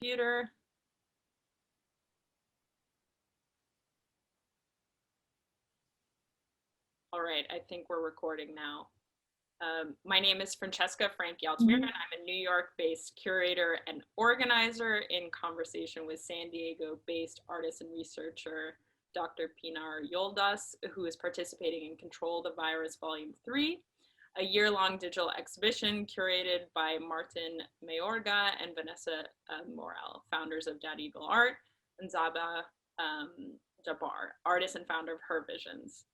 computer? All right, I think we're recording now. My name is Francesca Frank Altamura, and I'm a New York-based curator and organizer in conversation with San Diego-based artist and researcher Dr. Pinar Yoldas, who is participating in Control the Virus Volume 3, a year-long digital exhibition curated by Martin Mayorga and Vanessa Morel, founders of Dad Eagle Art, and Zaba Jabbar, artist and founder of Her Visions.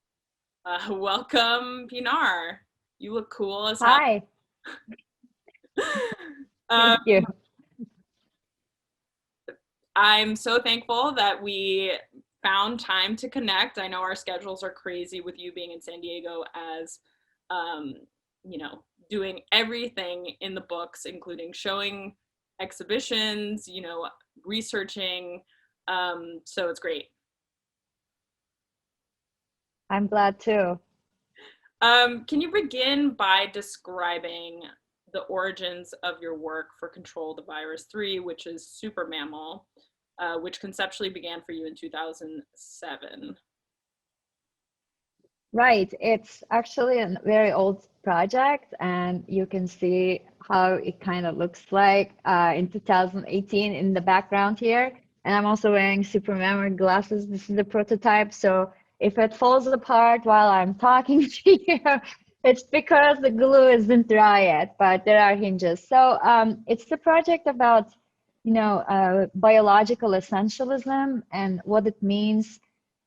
Welcome, Pinar. You look cool as hell. Hi, um, thank you. I'm so thankful that we found time to connect. I know our schedules are crazy with you being in San Diego as, um, doing everything in the books, including showing exhibitions, researching. So it's great. I'm glad too. Can you begin by describing the origins of your work for Control the Virus 3, which is Super Mammal, which conceptually began for you in 2007? Right, it's actually a very old project, and you can see how it kind of looks like in 2018 in the background here. And I'm also wearing super memory glasses. This is the prototype. So if it falls apart while I'm talking to you, it's because the glue isn't dry yet, but there are hinges. So it's the project about, biological essentialism and what it means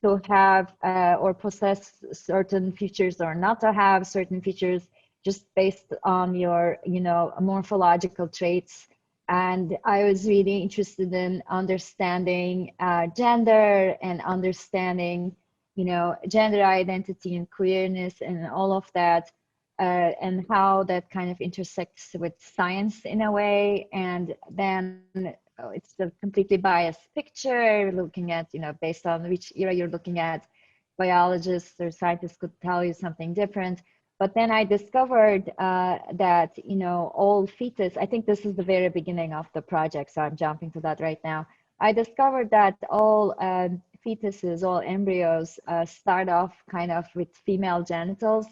to have or possess certain features or not to have certain features just based on your, morphological traits. And I was really interested in understanding gender and understanding, gender identity and queerness and all of that, and how that kind of intersects with science in a way. And then it's a completely biased picture, looking at, based on which era you're looking at. Biologists or scientists could tell you something different. But then I discovered that, all fetus, I think this is the very beginning of the project, so I'm jumping to that right now. I discovered that all fetuses, all embryos start off kind of with female genitals,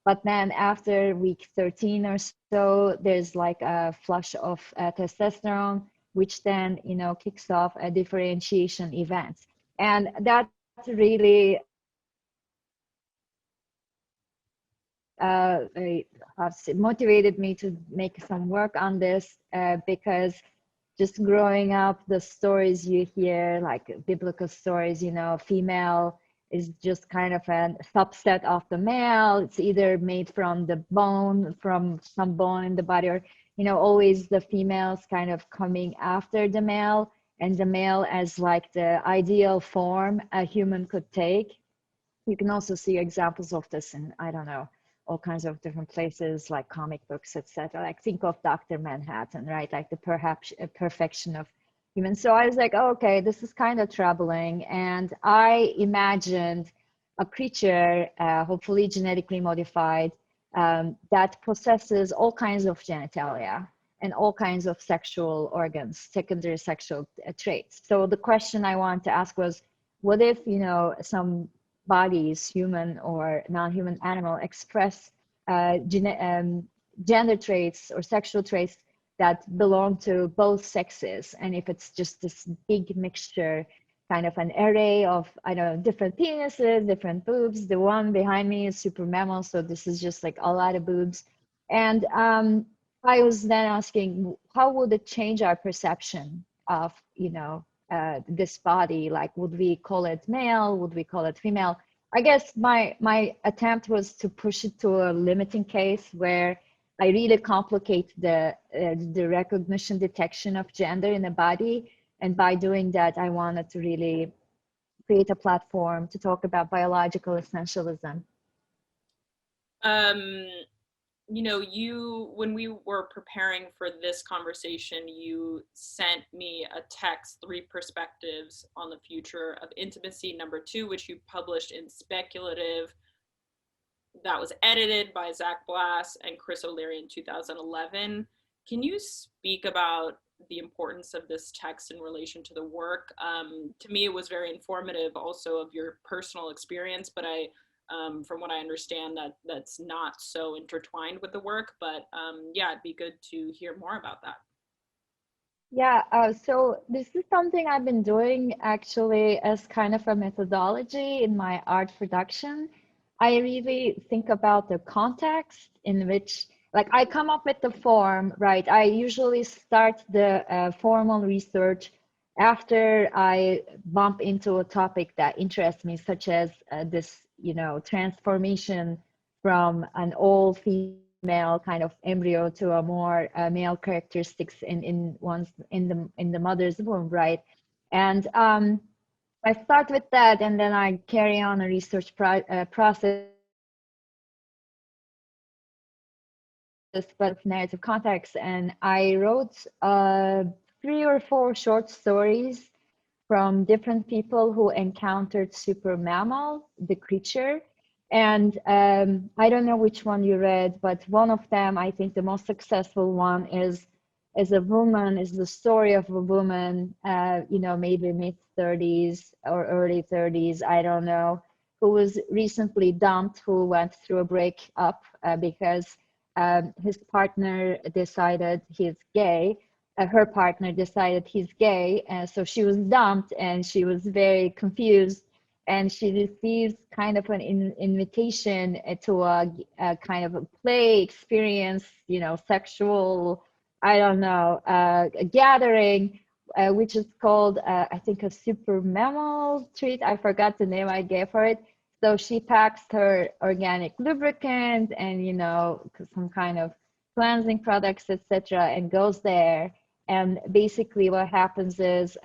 but then after week 13 or so, there's like a flush of testosterone, which then, kicks off a differentiation event. And that really motivated me to make some work on this because just growing up, the stories you hear, like biblical stories, female is just kind of a subset of the male. It's either made from the bone, from some bone in the body, or, always the females kind of coming after the male, and the male as like the ideal form a human could take. You can also see examples of this in, I don't know, all kinds of different places like comic books, etc. Like think of Dr. Manhattan, right? Like the perhaps perfection of humans. So I was like, oh, okay, this is kind of troubling. And I imagined a creature, hopefully genetically modified, that possesses all kinds of genitalia and all kinds of sexual organs, secondary sexual traits. So the question I wanted to ask was, what if, some bodies, human or non-human animal, express gender traits or sexual traits that belong to both sexes? And if it's just this big mixture, kind of an array of, I don't know, different penises, different boobs. The one behind me is super mammal, so this is just like a lot of boobs. And I was then asking, how would it change our perception of, this body? Like, would we call it male? Would we call it female? I guess my attempt was to push it to a limiting case where I really complicate the recognition detection of gender in a body. And by doing that, I wanted to really create a platform to talk about biological essentialism. Um, when we were preparing for this conversation, you sent me a text, Three Perspectives on the Future of Intimacy, #2, which you published in Speculative. That was edited by Zach Blass and Chris O'Leary in 2011. Can you speak about the importance of this text in relation to the work. To me, it was very informative also of your personal experience, but from what I understand, that's not so intertwined with the work. But yeah, it'd be good to hear more about that. Yeah, so this is something I've been doing actually as kind of a methodology in my art production. I really think about the context in which, like, I come up with the form, right? I usually start the formal research after I bump into a topic that interests me, such as this, transformation from an all female kind of embryo to a more male characteristics in the mother's womb, right? And I start with that, and then I carry on a research process, but narrative context. And I wrote 3 or 4 short stories from different people who encountered super mammal, the creature. And I don't know which one you read, but one of them, I think the most successful one is a woman, is the story of a woman, maybe mid 30s or early 30s, I don't know, who was recently dumped, who went through a breakup because his partner decided he's gay, her partner decided he's gay, and so she was dumped and she was very confused. And she receives kind of an invitation to a kind of a play experience, sexual, I don't know, a gathering, which is called, I think, a super mammal treat. I forgot the name I gave for it. So she packs her organic lubricant and, some kind of cleansing products, etc., and goes there. And basically, what happens is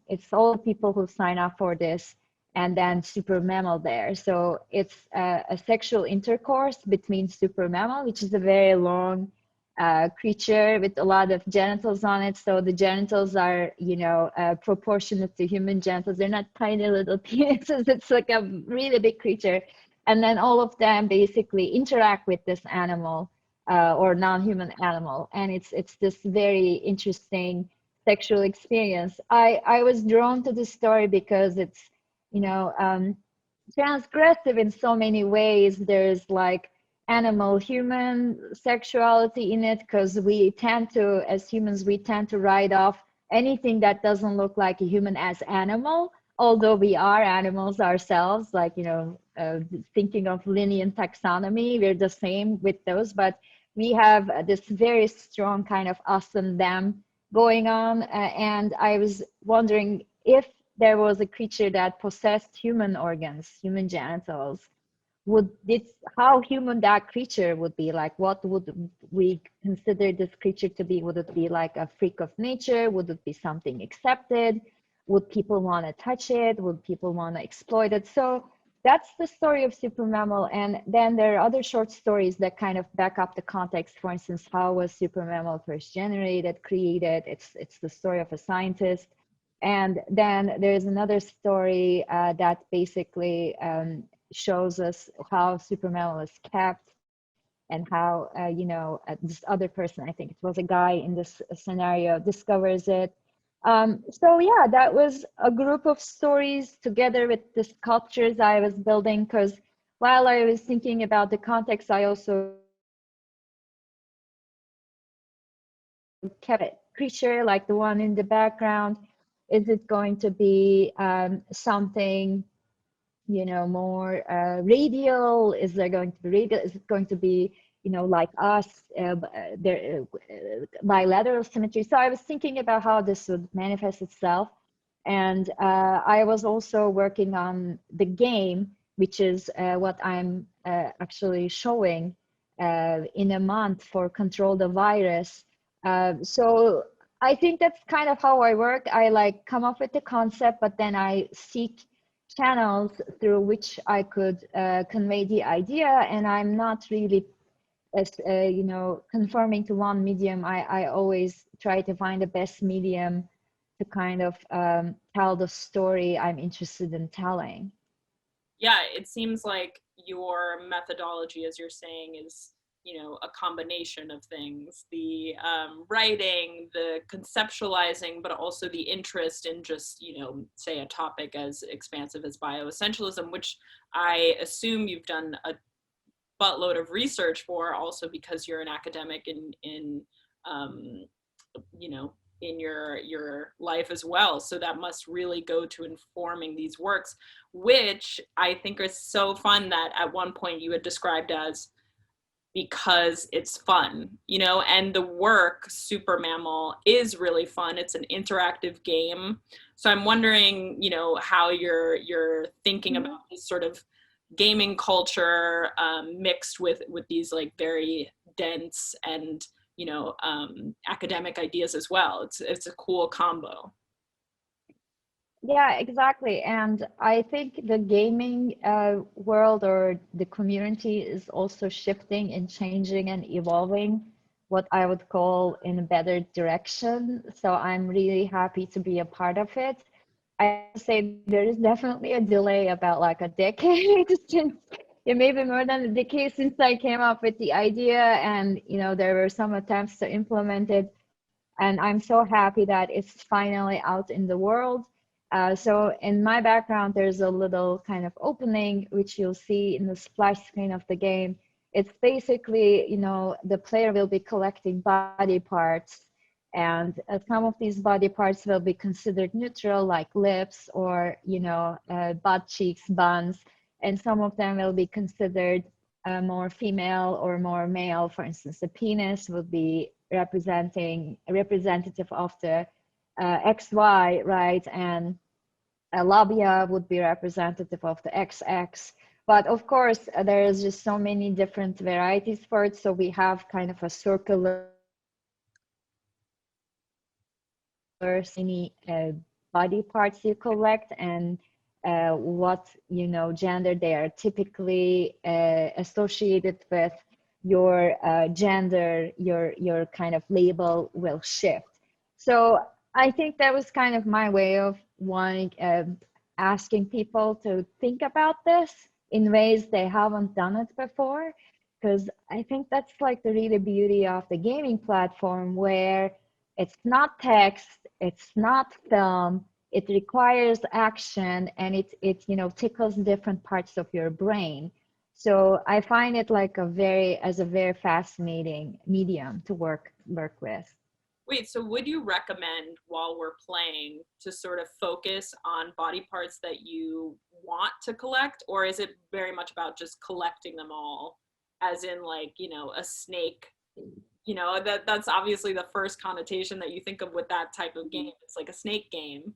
it's all the people who sign up for this, and then super mammal there. So it's a sexual intercourse between super mammal, which is a very long creature with a lot of genitals on it. So the genitals are, proportionate to human genitals. They're not tiny little penises. It's like a really big creature. And then all of them basically interact with this animal or non-human animal, and it's this very interesting sexual experience. I was drawn to this story because it's you know um, transgressive in so many ways. There's like animal human sexuality in it, because we tend to, as humans, we tend to write off anything that doesn't look like a human as animal, although we are animals ourselves, like thinking of Linnean taxonomy, we're the same with those, but we have this very strong kind of us and them going on. And I was wondering if there was a creature that possessed human organs, human genitals, would this, how human that creature would be, like what would we consider this creature to be? Would it be like a freak of nature? Would it be something accepted? Would people want to touch it? Would people want to exploit it? So that's the story of super mammal. And then there are other short stories that kind of back up the context. For instance, how was super mammal first generated, created? It's the story of a scientist. And then there's another story that basically shows us how Superman was kept, and how this other person, I think it was a guy in this scenario, discovers it. So yeah, that was a group of stories together with the sculptures I was building, because while I was thinking about the context, I also kept it creature like the one in the background. Is it going to be something more radial? Is there going to be radial? Is it going to be, like us, there bilateral symmetry? So I was thinking about how this would manifest itself. And I was also working on the game, which is what I'm actually showing in a month for Control the Virus. So I think that's kind of how I work. I like come up with the concept, but then I seek channels through which I could convey the idea, and I'm not really as conforming to one medium. I always try to find the best medium to kind of tell the story I'm interested in telling. Yeah, it seems like your methodology, as you're saying, is a combination of things, the writing, the conceptualizing, but also the interest in just, say a topic as expansive as bioessentialism, which I assume you've done a buttload of research for, also because you're an academic in um, you know in your life as well. So that must really go to informing these works, which I think is so fun that at one point you had described as because it's fun, and the work Super Mammal is really fun. It's an interactive game. So I'm wondering, how you're thinking about this sort of gaming culture, mixed with these like very dense and academic ideas as well. It's a cool combo. Yeah, exactly. And I think the gaming world or the community is also shifting and changing and evolving what I would call in a better direction. So I'm really happy to be a part of it. I have to say there is definitely a delay about like a decade since it may be more than a decade since I came up with the idea, and there were some attempts to implement it, and I'm so happy that it's finally out in the world. So in my background, there's a little kind of opening, which you'll see in the splash screen of the game. It's basically, the player will be collecting body parts, and some of these body parts will be considered neutral, like lips or, butt cheeks, buns, and some of them will be considered more female or more male. For instance, the penis would be representative of the XY, right? And a labia would be representative of the XX. But of course, there is just so many different varieties for it. So we have kind of a circular any body parts you collect, and what gender they are typically associated with. Your gender, your kind of label will shift. So I think that was kind of my way of wanting asking people to think about this in ways they haven't done it before, because I think that's like the really beauty of the gaming platform, where it's not text, it's not film, it requires action, and it tickles different parts of your brain. So I find it like a very fascinating medium to work with. Wait, so would you recommend while we're playing to sort of focus on body parts that you want to collect, or is it very much about just collecting them all, as in like, a snake? That's obviously the first connotation that you think of with that type of game. It's like a snake game.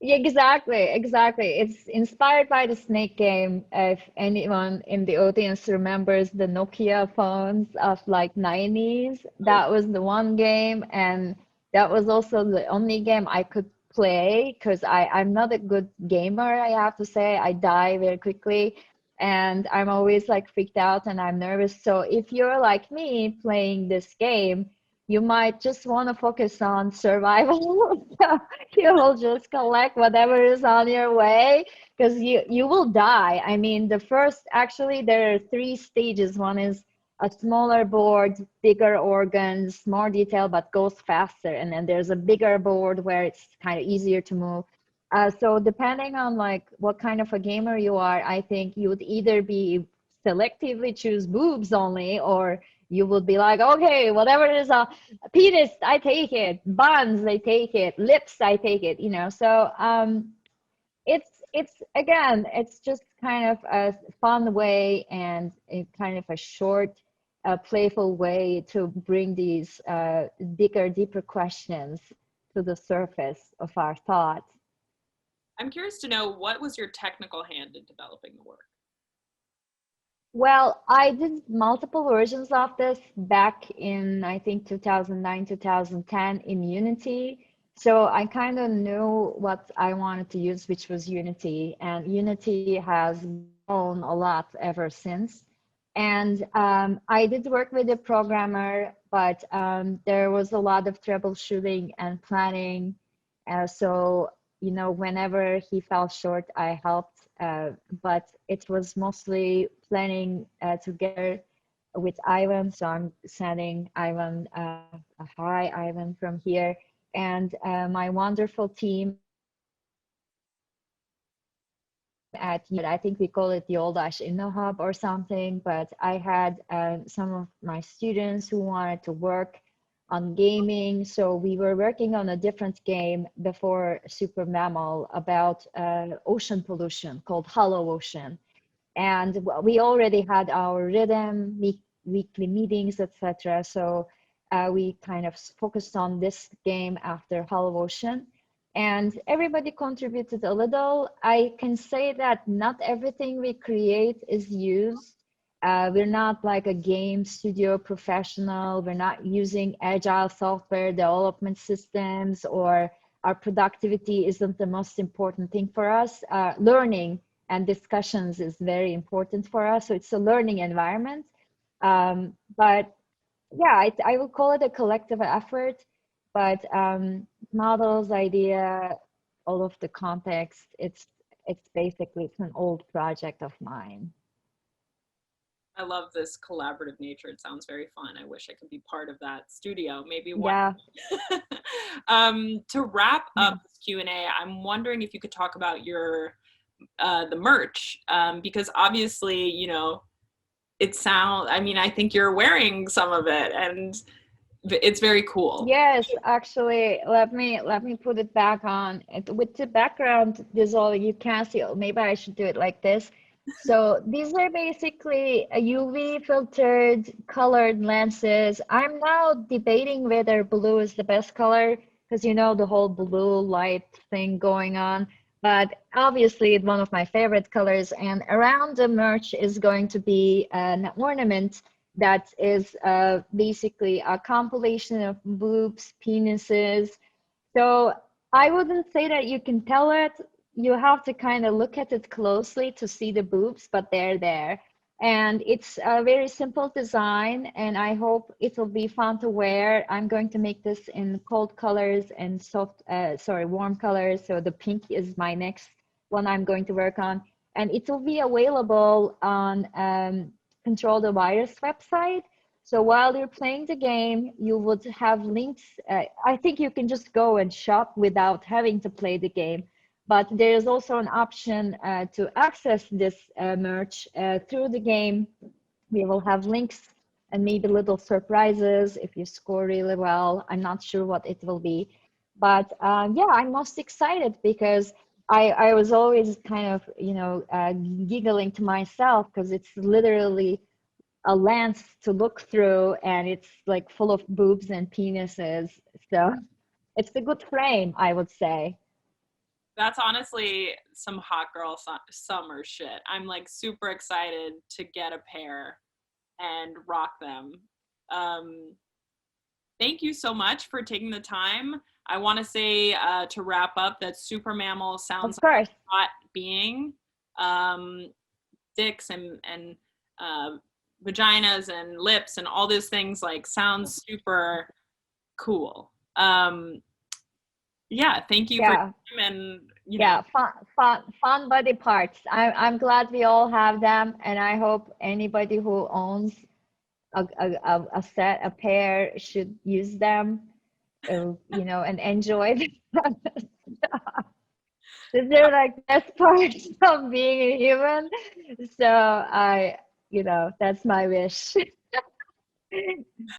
Yeah, exactly. It's inspired by the Snake game. If anyone in the audience remembers the Nokia phones of like 90s, Oh, that was the one game, and that was also the only game I could play because I'm not a good gamer, I have to say. I die very quickly, and I'm always like freaked out and I'm nervous. So if you're like me playing this game, you might just want to focus on survival. So you will just collect whatever is on your way, because you will die. I mean, the first, actually there are three stages. One is a smaller board, bigger organs, more detail, but goes faster. And then there's a bigger board where it's kind of easier to move. So depending on like what kind of a gamer you are, I think you would either be selectively choose boobs only, or you would be like, okay, whatever it is, penis, I take it. Buns, I take it. Lips, I take it. So it's again, it's just kind of a fun way and a kind of a short, playful way to bring these bigger, deeper questions to the surface of our thoughts. I'm curious to know, what was your technical hand in developing the work? Well, I did multiple versions of this back in, I think, 2009, 2010 in Unity. So I kind of knew what I wanted to use, which was Unity. And Unity has grown a lot ever since. And I did work with a programmer, but there was a lot of troubleshooting and planning. So, whenever he fell short, I helped. But it was mostly planning together. with Ivan. So I'm sending Ivan a hi, Ivan, from here, and my wonderful team at I think we call it Yoldas in the hub or something. But I had some of my students who wanted to work on gaming, so we were working on a different game before Super Mammal about ocean pollution called Hollow Ocean. And we already had our rhythm, weekly meetings, etc. So we kind of focused on this game after Hollow Ocean, and everybody contributed a little. I can say that not everything we create is used. We're not like a game studio professional. We're not using agile software development systems, or our productivity isn't the most important thing for us. Learning and discussions is very important for us. So it's a learning environment. But yeah, I will call it a collective effort. But models, idea, all of the context, it's basically it's an old project of mine. I love this collaborative nature. It sounds very fun. I wish I could be part of that studio. Maybe one. Yeah, To wrap yeah. up this Q&A, I'm wondering if you could talk about your the merch, because obviously, it sounds. I mean, I think you're wearing some of it, and it's very cool. Yes, actually, let me put it back on. With the background, this all you can see. Maybe I should do it like this. So these are basically a UV filtered colored lenses. I'm now debating whether blue is the best color because the whole blue light thing going on. But obviously, it's one of my favorite colors. And around the merch is going to be an ornament that is basically a compilation of boobs, penises. So I wouldn't say that you can tell it. You have to kind of look at it closely to see the boobs, but they're there. And it's a very simple design, and I hope it'll be fun to wear. I'm going to make this in cold colors and warm colors. So the pink is my next one I'm going to work on. And it will be available on Control the Virus website. So while you're playing the game, you would have links. I think you can just go and shop without having to play the game. But there is also an option to access this merch through the game. We will have links and maybe little surprises if you score really well. I'm not sure what it will be. But yeah, I'm most excited because I was always kind of, giggling to myself because it's literally a lens to look through and it's like full of boobs and penises. So it's a good frame, I would say. That's honestly some hot girl summer shit. I'm like super excited to get a pair and rock them. Um, Thank you so much for taking the time. I want to say to wrap up that super mammal Of sounds like course. a hot being. Um, Dicks and vaginas and lips and all those things like sounds super cool. Yeah, thank you for Yeah. your time and Yeah, fun body parts. I'm glad we all have them, and I hope anybody who owns a set, a pair, should use them, and enjoy them. These are like best parts of being a human. So that's my wish.